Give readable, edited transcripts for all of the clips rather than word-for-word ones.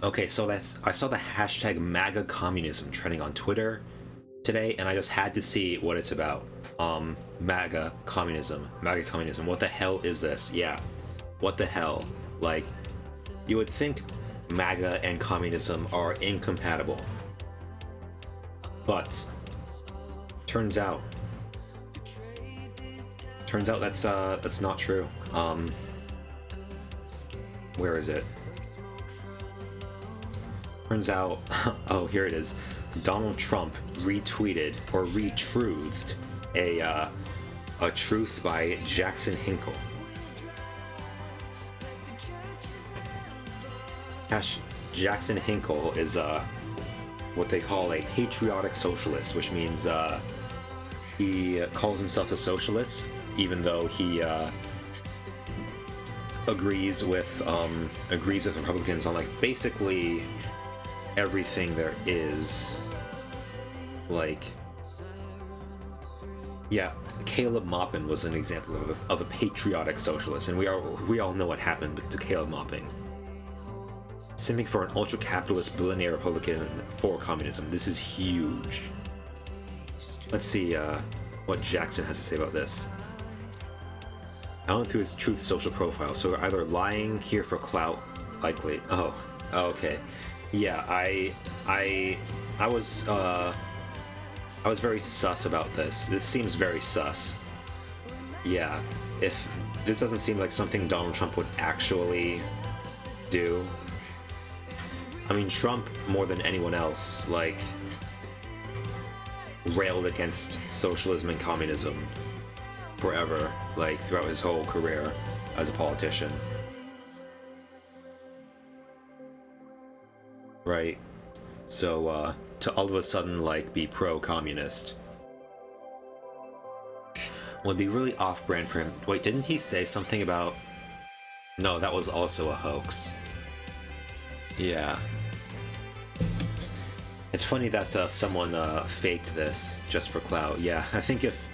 Okay, so I saw the hashtag MAGA-Communism trending on Twitter today, and I just had to see what it's about. MAGA-Communism. MAGA-Communism. What the hell is this? Yeah. What the hell? Like, you would think MAGA and communism are incompatible. But turns out that's not true. Where is it? Turns out, oh, here it is. Donald Trump retweeted or retruthed a truth by Jackson Hinkle. Jackson Hinkle is what they call a patriotic socialist, which means he calls himself a socialist, even though he agrees with Republicans on like basically everything there is. Like, yeah, Caleb Maupin was an example of a patriotic socialist, and we all know what happened to Caleb Maupin. Simping for an ultra-capitalist billionaire Republican for communism. This is huge. Let's see what Jackson has to say about this. I went through his Truth Social profile, so we're either lying here for clout, likely. Oh, okay. Yeah, I was very sus about this. This seems very sus. Yeah, if this doesn't seem like something Donald Trump would actually do. I mean, Trump, more than anyone else, like, railed against socialism and communism forever, like, throughout his whole career as a politician. Right? So, to all of a sudden, like, be pro-communist would be really off-brand for him. Wait, didn't he say something about... No, that was also a hoax. Yeah. It's funny that someone faked this just for clout. Yeah, I think if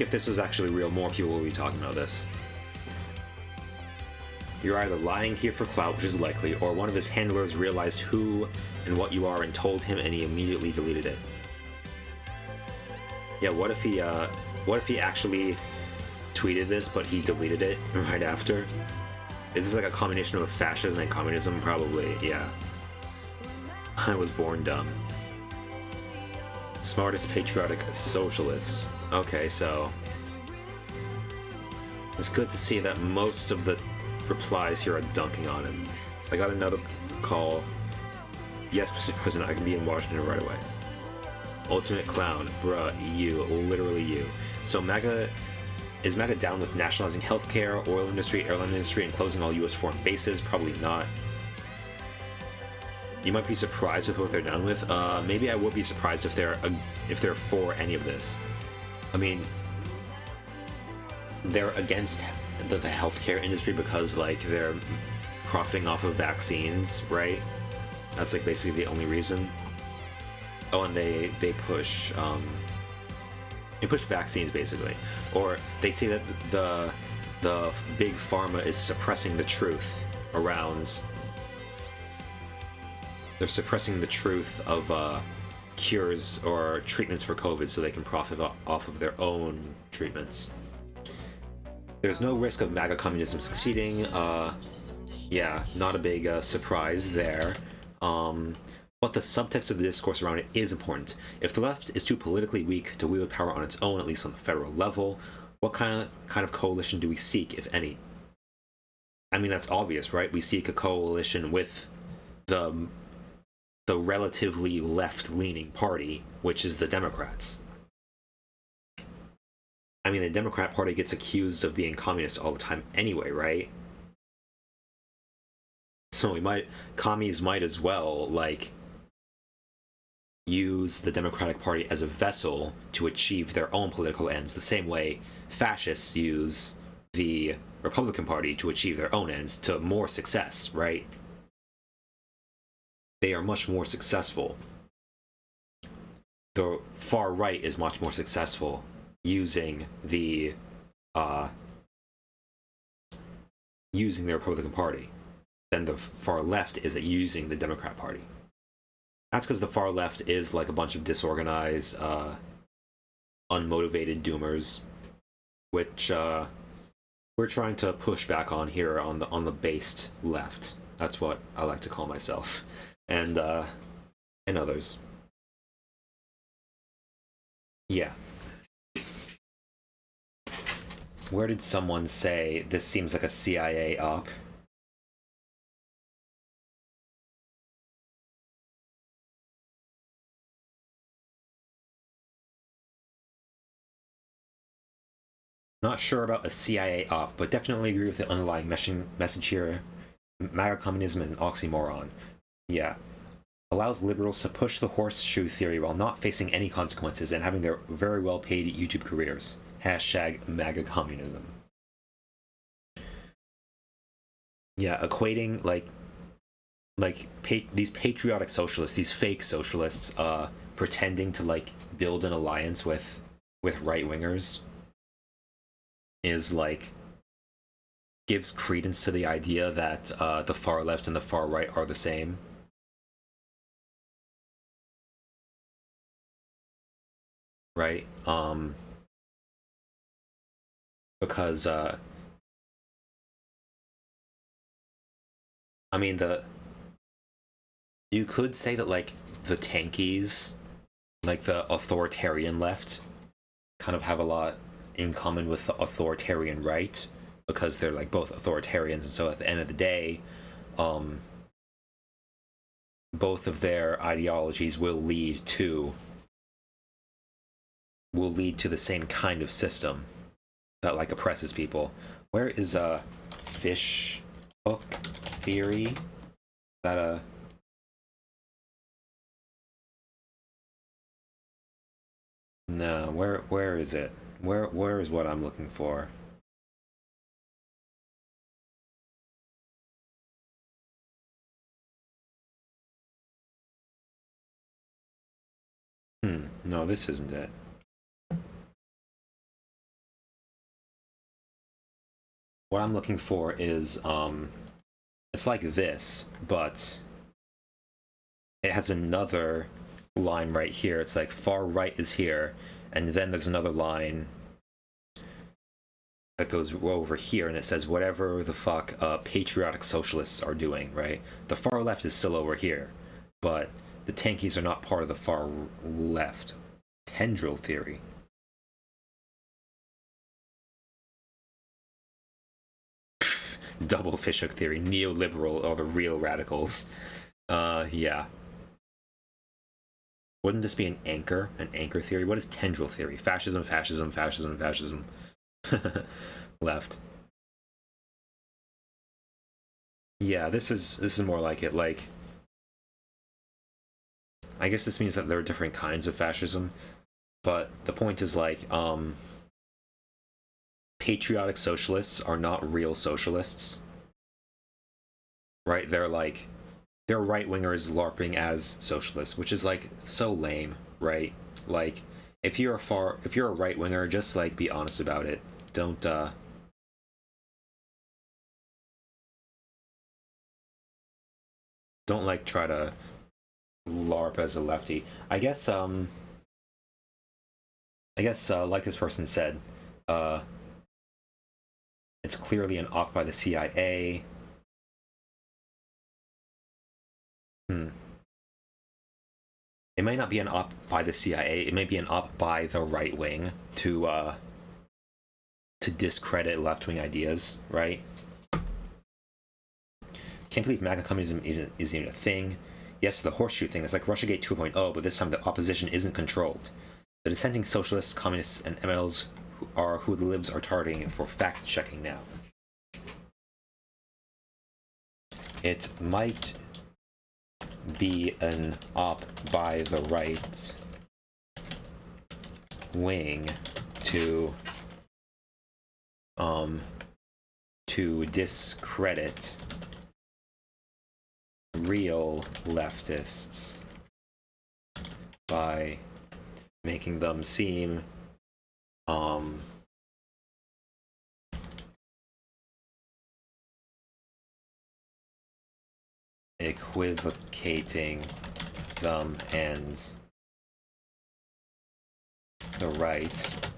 this was actually real, more people will be talking about this. You're either lying here for clout, which is likely, or one of his handlers realized who and what you are and told him, and he immediately deleted it. Yeah, what if he actually tweeted this, but he deleted it right after? Is this like a combination of fascism and communism? Probably, yeah. I was born dumb. Smartest patriotic socialist. Okay, so it's good to see that most of the replies here are dunking on him. I got another call. Yes, Mr. President, I can be in Washington right away. Ultimate clown, bruh, you, literally you. So is MAGA down with nationalizing healthcare, oil industry, airline industry, and closing all U.S. foreign bases? Probably not. You might be surprised with what they're done with. Maybe I would be surprised if they're for any of this. I mean, they're against the healthcare industry because like they're profiting off of vaccines, right? That's like basically the only reason. Oh, and they push vaccines basically, or they say that the big pharma is suppressing the truth around. They're suppressing the truth of cures or treatments for COVID so they can profit off of their own treatments. There's no risk of MAGA communism succeeding. Yeah, not a big surprise there. But the subtext of the discourse around it is important. If the left is too politically weak to wield power on its own, at least on the federal level, what kind of coalition do we seek, if any? I mean, that's obvious, right? We seek a coalition with the relatively left-leaning party, which is the Democrats. I mean, the Democrat Party gets accused of being communist all the time anyway, right? So commies might as well, like, use the Democratic Party as a vessel to achieve their own political ends, the same way fascists use the Republican Party to achieve their own ends to more success, right? They are much more successful. The far right is much more successful using the Republican Party. then the far left is using the Democrat Party. That's because the far left is like a bunch of disorganized, unmotivated doomers, which we're trying to push back on here on the based left. That's what I like to call myself, and others. Yeah. Where did someone say this seems like a CIA op? Not sure about a CIA op, but definitely agree with the underlying message here. MAGA-Communism is an oxymoron. Yeah. Allows liberals to push the horseshoe theory while not facing any consequences and having their very well-paid YouTube careers. Hashtag MAGA-Communism. Yeah, equating these patriotic socialists, these fake socialists, pretending to like build an alliance with right-wingers is like gives credence to the idea that the far left and the far right are the same. Right? Because I mean you could say that like the tankies, like the authoritarian left, kind of have a lot in common with the authoritarian right, because they're like both authoritarians, and so at the end of the day, both of their ideologies will lead to the same kind of system that like oppresses people. Where is fish hook theory? Is that a no? Where is it? Where is what I'm looking for? No, this isn't it. What I'm looking for is it's like this, but it has another line right here. It's like far right is here, and then there's another line that goes over here, and it says whatever the fuck patriotic socialists are doing, right? The far left is still over here, but the tankies are not part of the far left. Tendril theory. Double fishhook theory. Neoliberal are the real radicals. Yeah. Wouldn't this be an anchor theory? What is tendril theory? Fascism, fascism, fascism, fascism. Left. Yeah, this is more like it. Like, I guess this means that there are different kinds of fascism, but the point is like, patriotic socialists are not real socialists, right? They're right wingers LARPing as socialists, which is like so lame, right? Like, if you're a right winger, just like be honest about it. Don't like try to LARP as a lefty. I guess like this person said, it's clearly an op by the CIA. It might not be an op by the CIA. It may be an op by the right wing to discredit left-wing ideas, right? Can't believe MAGA-Communism isn't even a thing. Yes, the horseshoe thing. It's like Russiagate 2.0, but this time the opposition isn't controlled. The dissenting socialists, communists, and MLs who the libs are targeting for fact-checking now. It might be an op by the right wing to discredit real leftists by making them seem equivocating them and the right,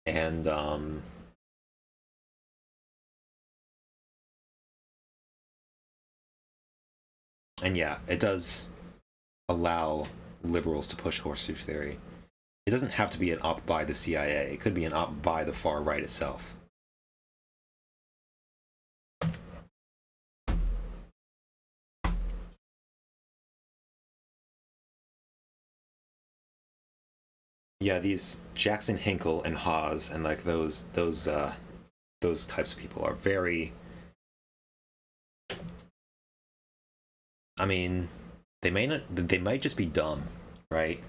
and yeah, it does allow liberals to push horseshoe theory. It doesn't have to be an op by the CIA. It could be an op by the far right itself. Yeah, these Jackson Hinkle and Hawes and like those types of people are very. I mean, they might just be dumb, right?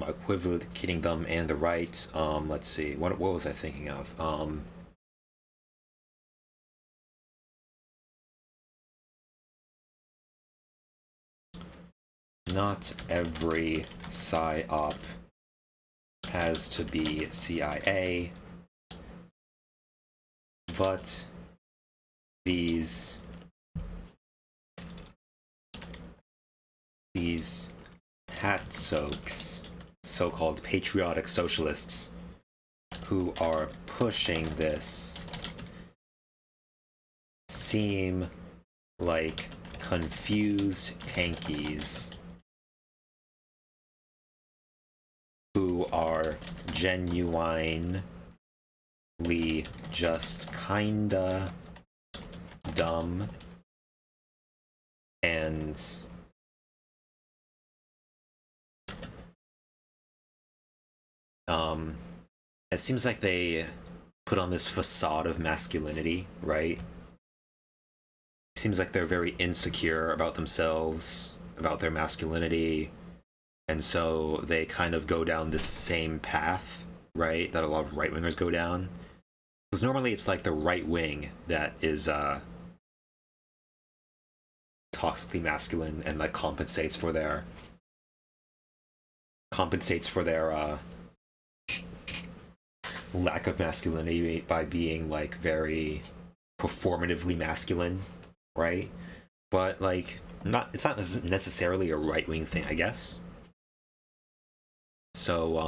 Equivocating them and the right. Let's see. What was I thinking of? Not every PSYOP has to be CIA, but these PATSOKs, so-called patriotic socialists, who are pushing this, seem like confused tankies who are genuinely just kinda dumb and it seems like they put on this facade of masculinity, right? It seems like they're very insecure about themselves, about their masculinity, and so they kind of go down this same path, right, that a lot of right-wingers go down. Because normally it's like the right wing that is toxically masculine and like compensates for their lack of masculinity by being like very performatively masculine, right? But like it's not necessarily a right-wing thing, I guess. So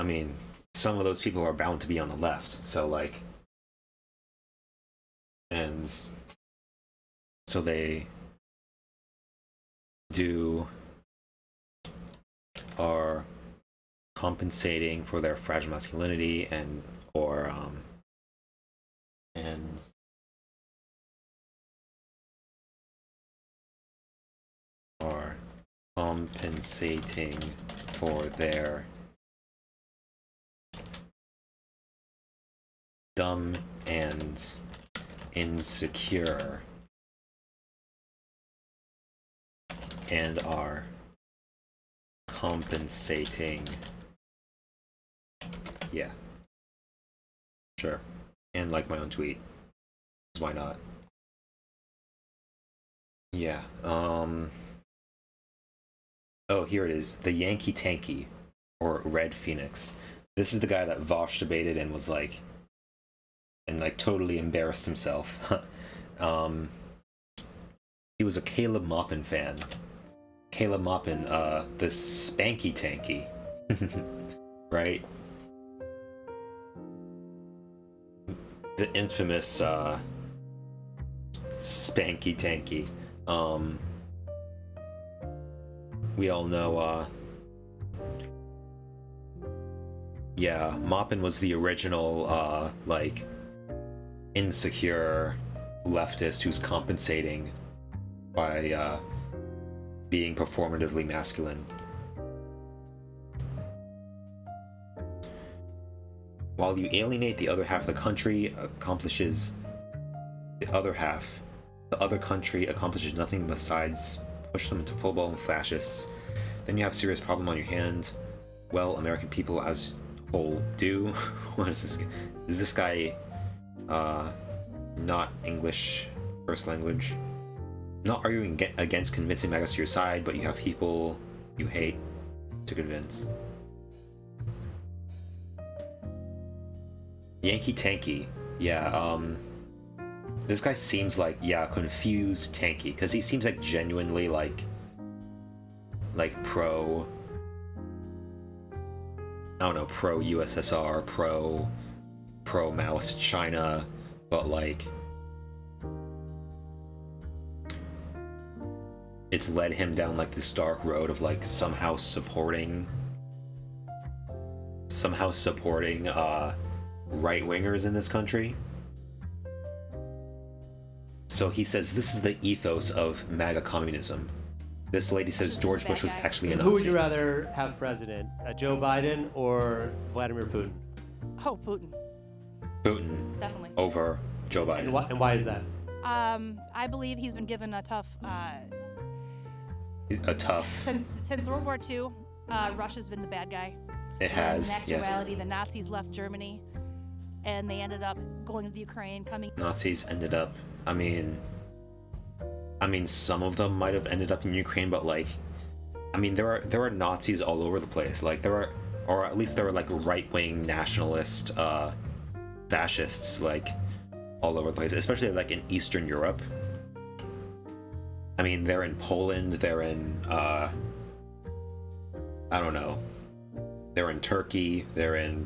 I mean, some of those people are bound to be on the left, so like, and so they are compensating for their fragile masculinity and are compensating for their dumb and insecure, and are compensating. Yeah, sure. And like my own tweet. Why not? Yeah. Oh, here it is. The Yankee Tanky, or Red Phoenix. This is the guy that Vosh debated and was like, and like totally embarrassed himself. He was a Caleb Maupin fan. Caleb Maupin, the Spanky Tanky. Right? The infamous Spanky Tanky. We all know, yeah, Maupin was the original, like, insecure leftist who's compensating by being performatively masculine. While you alienate the other half of the country, the other country accomplishes nothing besides push them into full-blown fascists. Then you have a serious problem on your hands. Well, American people as a whole do. What is this? Is this guy not English first language? Not arguing against convincing MAGAs to your side, but you have people you hate to convince. Yankee Tanky. Yeah, this guy seems like, yeah, confused Tanky, because he seems like genuinely like pro, I don't know, pro USSR, pro Maoist China, but like it's led him down like this dark road of like somehow supporting right-wingers in this country. So he says this is the ethos of MAGA-Communism. This lady says George Bush was actually a Nazi. Who would you rather have president, Joe Biden or Vladimir Putin? Oh, Putin. Putin. Definitely. Over Joe Biden. And why is that? I believe he's been given a tough... Since World War II, Russia's been the bad guy. It has, in actuality, yes. The Nazis left Germany, and they ended up going to the Ukraine, coming... Nazis ended up, I mean, some of them might have ended up in Ukraine, but like, I mean, there are Nazis all over the place. Like there are, or at least there are like right-wing nationalist, fascists like all over the place, especially like in Eastern Europe. I mean, they're in Poland, they're in, I don't know, they're in Turkey, they're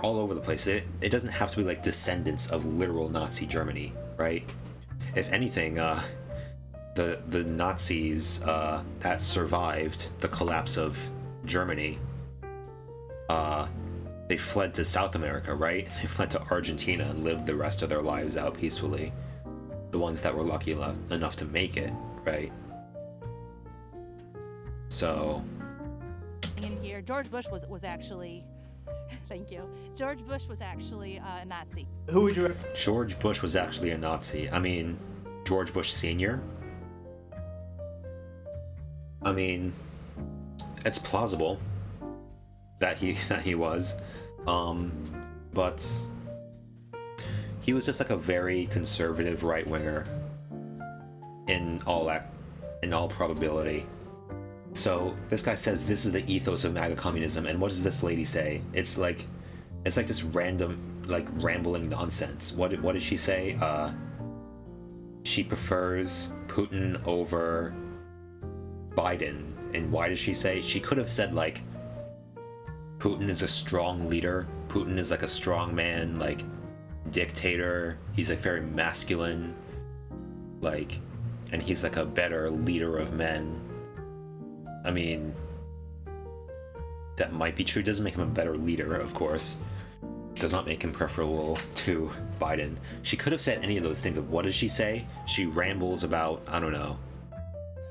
all over the place. It doesn't have to be like descendants of literal Nazi Germany, right? If anything, the Nazis that survived the collapse of Germany, they fled to South America, right? They fled to Argentina and lived the rest of their lives out peacefully. The ones that were lucky enough to make it, right? So... In here, George Bush was actually... Thank you. George Bush was actually a Nazi. Who would you... George Bush was actually a Nazi. I mean, George Bush Sr.? I mean, it's plausible that he was. But he was just like a very conservative right-winger in all probability. So this guy says this is the ethos of MAGA-Communism, and what does this lady say? It's like this random, like, rambling nonsense. What did she say? She prefers Putin over Biden. And why did she say? She could have said like, Putin is a strong leader. Putin is like a strong man, like dictator. He's like very masculine, like, and he's like a better leader of men. I mean, that might be true. It doesn't make him a better leader, of course. It does not make him preferable to Biden. She could have said any of those things, but what does she say? She rambles about, I don't know.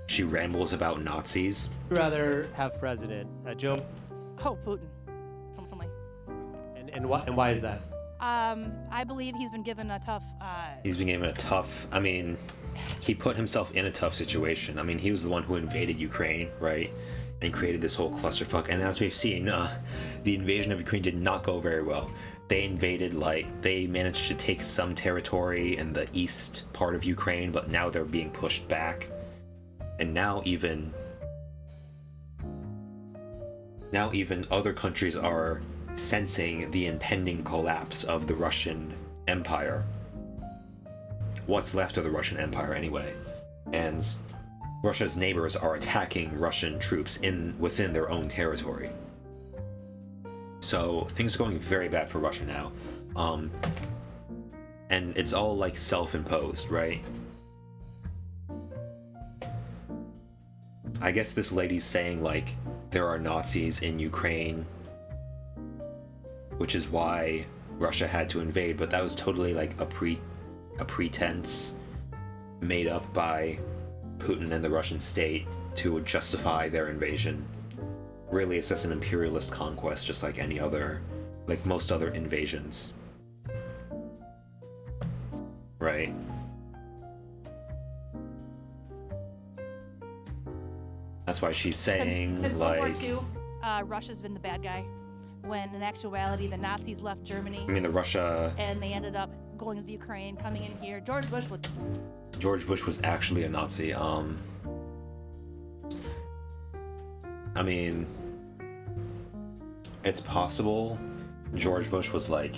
She rambles about Nazis. Would you rather have president, Joe? Oh, Putin. Definitely. And why is that? I believe he's been given a tough... He's been given a tough... I mean, he put himself in a tough situation. I mean, he was the one who invaded Ukraine, right? And created this whole clusterfuck. And as we've seen, the invasion of Ukraine did not go very well. They invaded, like, they managed to take some territory in the east part of Ukraine, but now they're being pushed back. And now even other countries are sensing the impending collapse of the Russian Empire. What's left of the Russian Empire, anyway. And Russia's neighbors are attacking Russian troops within their own territory. So things are going very bad for Russia now. And it's all like self-imposed, right? I guess this lady's saying like there are Nazis in Ukraine, which is why Russia had to invade, but that was totally like a pretense made up by Putin and the Russian state to justify their invasion. Really, it's just an imperialist conquest, just like any other, like most other invasions. Right? That's why she's saying, since like... World War II, Russia's been the bad guy, when in actuality the Nazis left Germany. I mean, and they ended up going to the Ukraine, coming in here. George Bush was actually a Nazi. I mean, it's possible George Bush was like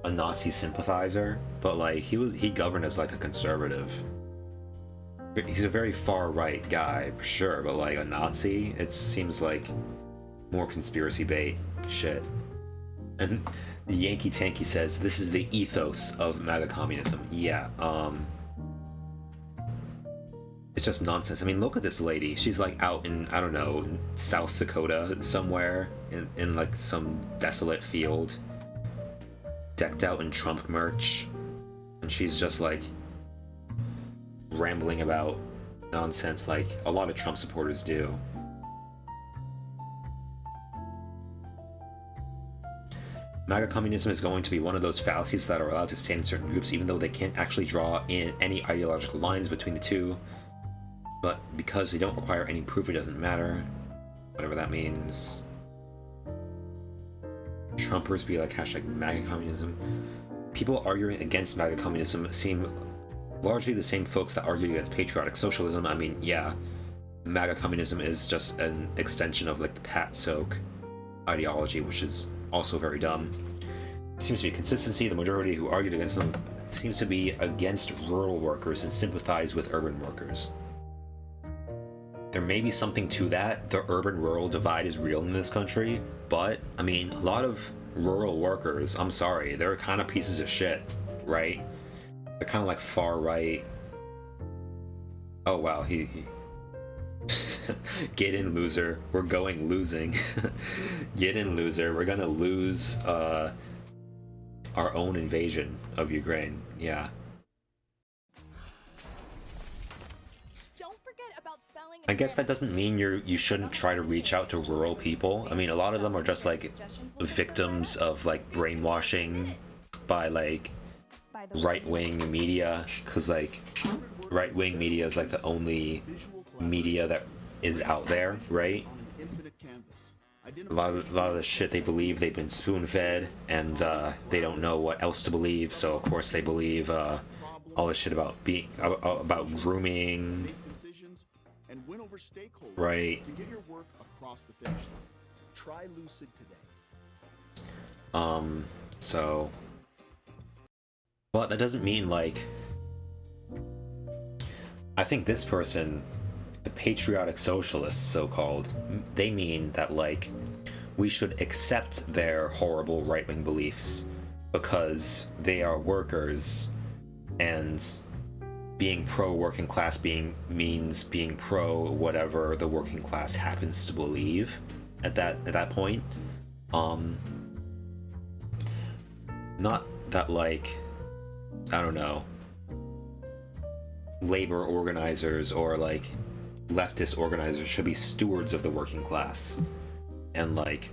a Nazi sympathizer, but like he governed as like a conservative. He's a very far right guy, for sure, but like a Nazi, it seems like more conspiracy bait shit. And the Yankee Tanky says this is the ethos of MAGA-Communism. Yeah, it's just nonsense. I mean, look at this lady. She's like out in, I don't know, South Dakota somewhere in like some desolate field, decked out in Trump merch, and she's just like rambling about nonsense like a lot of Trump supporters do. MAGA-Communism is going to be one of those fallacies that are allowed to stand in certain groups even though they can't actually draw in any ideological lines between the two. But because they don't require any proof, it doesn't matter. Whatever that means. Trumpers be like hashtag MAGA-Communism. People arguing against MAGA-Communism seem largely the same folks that argue against patriotic socialism. I mean, yeah, MAGA-Communism is just an extension of like the Pat Soak ideology, which is also very dumb. Seems to be consistency. The majority who argued against them seems to be against rural workers and sympathize with urban workers. There may be something to that. The urban-rural divide is real in this country, but, I mean, a lot of rural workers, I'm sorry, they're kind of pieces of shit, right? They're kind of like far-right. Oh, wow, he... Get in, loser. We're going losing. Get in, loser. We're gonna lose, our own invasion of Ukraine. Yeah. I guess that doesn't mean you shouldn't try to reach out to rural people. I mean, a lot of them are just like victims of like brainwashing by like right-wing media, because like right-wing media is like the only media that is out there, right? A lot of the shit they believe they've been spoon-fed, and they don't know what else to believe, so of course they believe all this shit about grooming. And win over stakeholders, right, to get your work across the finish line. Try Lucid today. So, but that doesn't mean like, I think this person, the patriotic socialists, so-called, they mean that like we should accept their horrible right-wing beliefs because they are workers, and being pro-working class means being pro whatever the working class happens to believe at that point. Not that like, I don't know, labor organizers or like leftist organizers should be stewards of the working class and like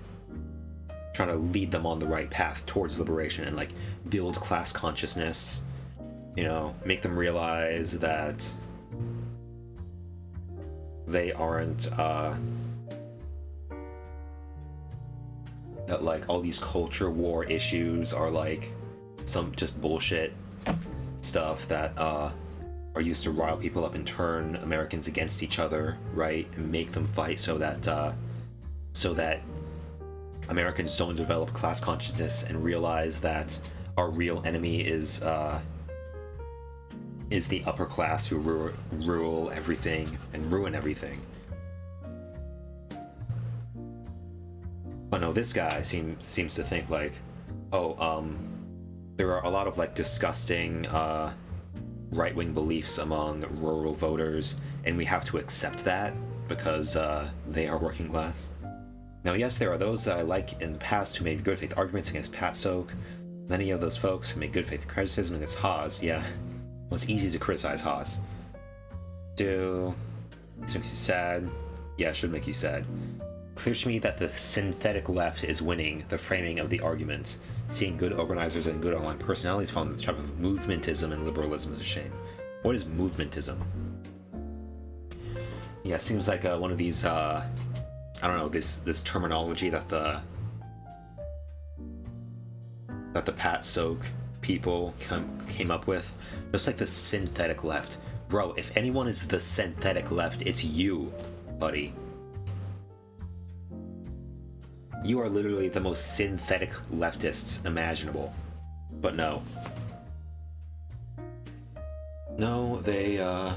trying to lead them on the right path towards liberation and like build class consciousness. You know, make them realize that they aren't, that like all these culture war issues are like some just bullshit stuff that are used to rile people up and turn Americans against each other, right? And make them fight so that Americans don't develop class consciousness and realize that our real enemy is the upper class who rule everything and ruin everything. But no, this guy seems to think like, oh, there are a lot of like disgusting right-wing beliefs among rural voters, and we have to accept that because they are working class. Now, yes, there are those that I like in the past who made good faith arguments against Pat Soak. Many of those folks made good faith criticism against Haas. Yeah. Well, it's easy to criticize Haas. This makes you sad. Yeah, it should make you sad. Clear to me that the synthetic left is winning the framing of the arguments. Seeing good organizers and good online personalities fall into the trap of movementism and liberalism is a shame. What is movementism? Yeah, it seems like one of these, I don't know, this terminology that the Pat Soak people came up with. Just like the synthetic left. Bro, if anyone is the synthetic left, it's you. buddy. You are literally the most synthetic leftists imaginable. But no. No, they, I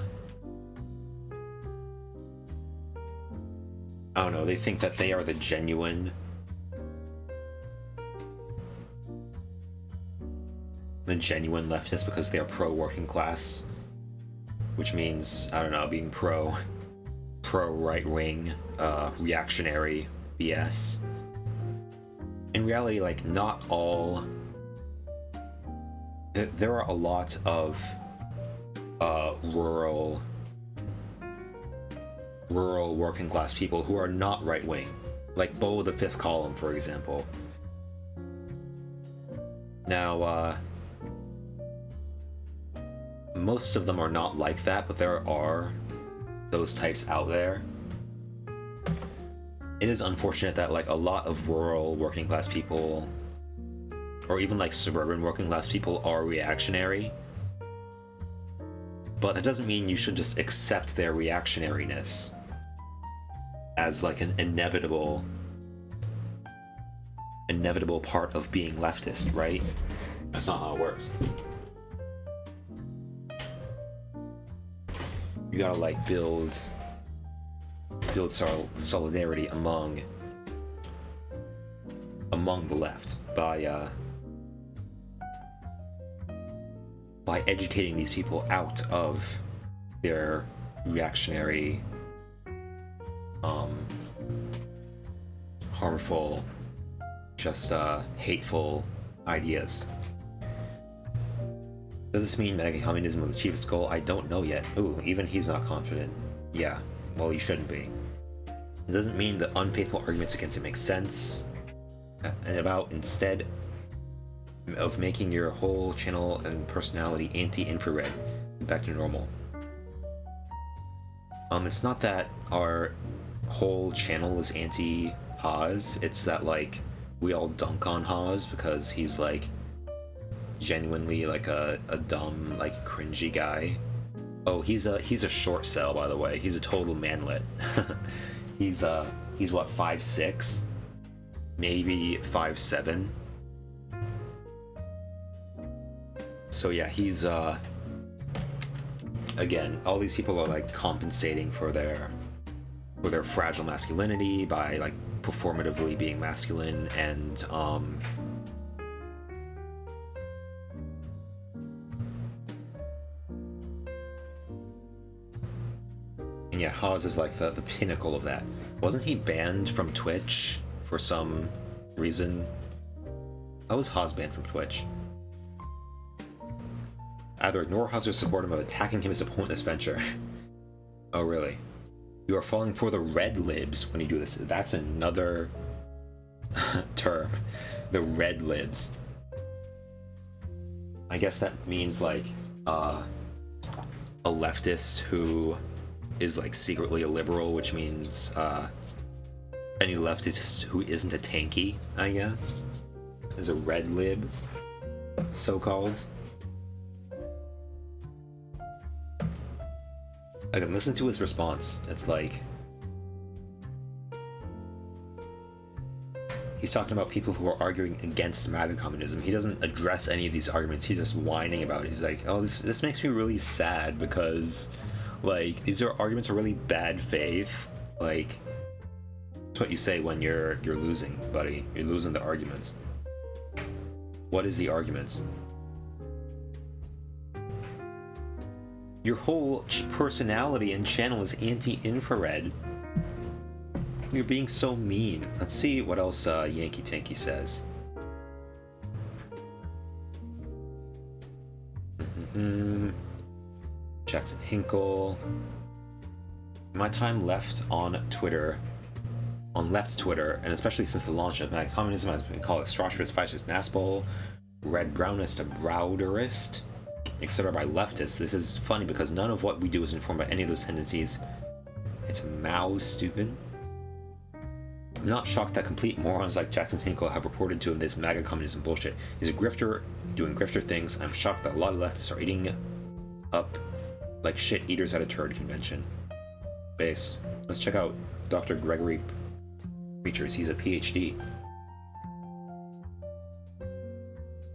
don't know, they think that they are the genuine leftists because they are pro-working class. Which means, I don't know, being pro-right-wing, reactionary BS. In reality, like, not all... There are a lot of rural working class people who are not right-wing. Like Beau the Fifth Column, for example. Now, most of them are not like that, but there are those types out there. It is unfortunate that like a lot of rural working class people, or even like suburban working class people, are reactionary. But that doesn't mean you should just accept their reactionariness as like an inevitable part of being leftist, right? That's not how it works. You gotta like build solidarity among the left by educating these people out of their reactionary, harmful, just hateful ideas. Does this mean MAGA-Communism will achieve its goal? I don't know yet. Ooh, even he's not confident. Yeah, well, he shouldn't be. It doesn't mean the unfaithful arguments against it make sense. And about instead of making your whole channel and personality anti-infrared, back to normal. It's not that our whole channel is anti-Haas, it's that like we all dunk on Haas because he's like genuinely like a dumb, like cringy guy. Oh, he's a short sell, by the way. He's a total manlet. he's what, 5'6", maybe 5'7". So yeah, he's again, all these people are like compensating for their fragile masculinity by like performatively being masculine, and yeah, Haas is like the pinnacle of that. Wasn't he banned from Twitch for some reason? How was Haas banned from Twitch? Either ignore Haas or support him by attacking him as a pointless venture. Oh, really? You are falling for the red libs when you do this. That's another term. The red libs. I guess that means like a leftist who is like secretly a liberal, which means any leftist who isn't a tanky, I guess, is a red lib, so-called. I can listen to his response. It's like he's talking about people who are arguing against MAGA-Communism. He doesn't address any of these arguments. He's just whining about it. He's like, oh, this makes me really sad because like these arguments are really bad faith. Like that's what you say when you're losing, buddy. You're losing the arguments. What is the arguments? Your whole personality and channel is anti-infrared. You're being so mean. Let's see what else Yankee Tanky says. Jackson Hinkle. My time left on Twitter, left Twitter, and especially since the launch of MAGA-Communism, has been called atrocious, fascist, naspol, red brownist, browderist, etc. by leftists. This is funny because none of what we do is informed by any of those tendencies. It's Mao stupid. I'm not shocked that complete morons like Jackson Hinkle have reported to him this MAGA-Communism bullshit. He's a grifter doing grifter things. I'm shocked that a lot of leftists are eating up like shit eaters at a turd convention. Base. Let's check out Dr. Gregory Preachers. He's a PhD.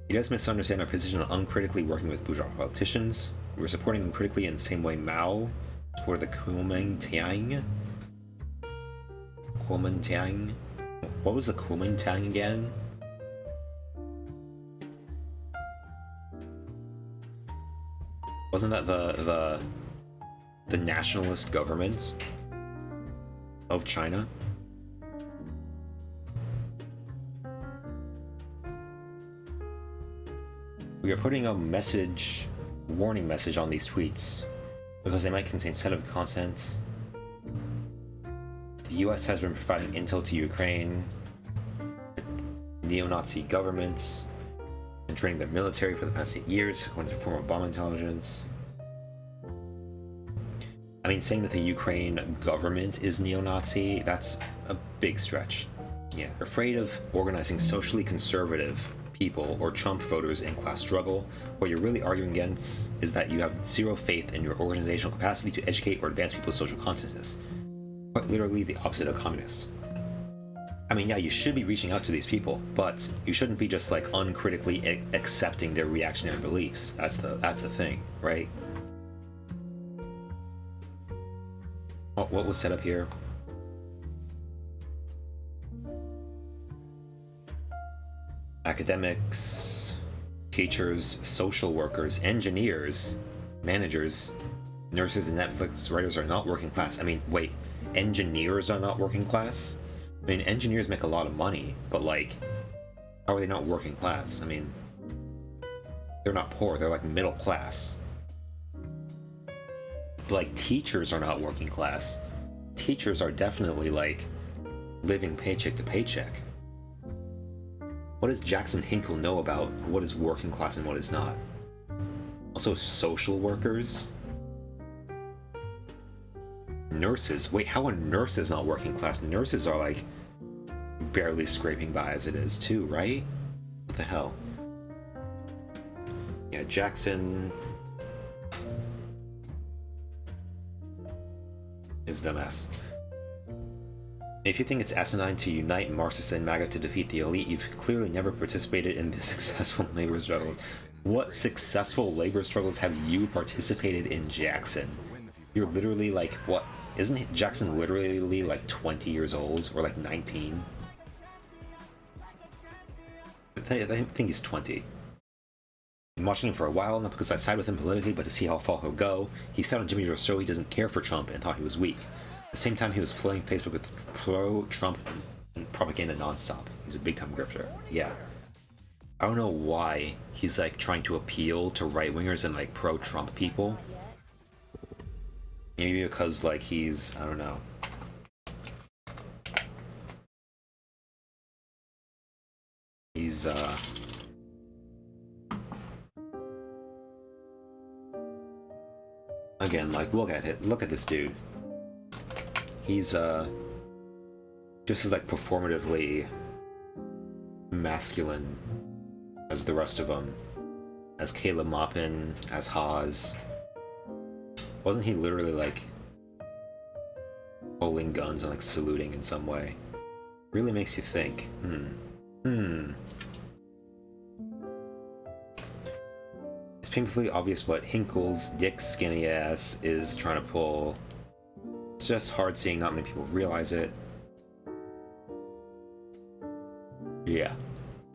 He does misunderstand our position on uncritically working with bourgeois politicians. We were supporting them critically in the same way Mao supported the Kuomintang. What was the Kuomintang again? Wasn't that the nationalist government of China? We are putting a warning message on these tweets because they might contain sensitive content. The US has been providing intel to Ukraine, neo-Nazi governments, and training their military for the past 8 years, according to former bomb intelligence. I mean, saying that the Ukraine government is neo-Nazi, that's a big stretch. Yeah. You're afraid of organizing socially conservative people or Trump voters in class struggle. What you're really arguing against is that you have zero faith in your organizational capacity to educate or advance people's social consciousness. Quite literally the opposite of communist. I mean, yeah, you should be reaching out to these people, but you shouldn't be just like uncritically accepting their reactionary beliefs. That's the thing, right? What was set up here? Academics, teachers, social workers, engineers, managers, nurses, and Netflix writers are not working class. I mean, wait, engineers are not working class? I mean, engineers make a lot of money, but like, how are they not working class? I mean, they're not poor, they're like middle class. But like, teachers are not working class. Teachers are definitely like living paycheck to paycheck. What does Jackson Hinkle know about what is working class and what is not? Also, social workers? Nurses. Wait, how are nurses not working class? Nurses are like barely scraping by as it is too, right? What the hell? Yeah, Jackson is a dumbass. If you think it's asinine to unite Marxists and MAGA to defeat the elite, you've clearly never participated in the successful labor struggles. What successful labor struggles have you participated in, Jackson? You're literally like, what? Isn't Jackson literally like 20 years old? Or like 19? I think he's 20. I'm watching him for a while, not because I side with him politically, but to see how far he'll go. He said on Jimmy Dore's show he doesn't care for Trump and thought he was weak. At the same time, he was flooding Facebook with pro-Trump propaganda nonstop. He's a big-time grifter. Yeah. I don't know why he's like trying to appeal to right-wingers and like pro-Trump people. Maybe because like he's, I don't know. He's again, like look at this dude. He's just as like performatively masculine as the rest of them, as Caleb Maupin, as Haas. Wasn't he literally like holding guns and like saluting in some way? Really makes you think. It's painfully obvious what Hinkle's dick skinny ass is trying to pull. It's just hard seeing not many people realize it. Yeah.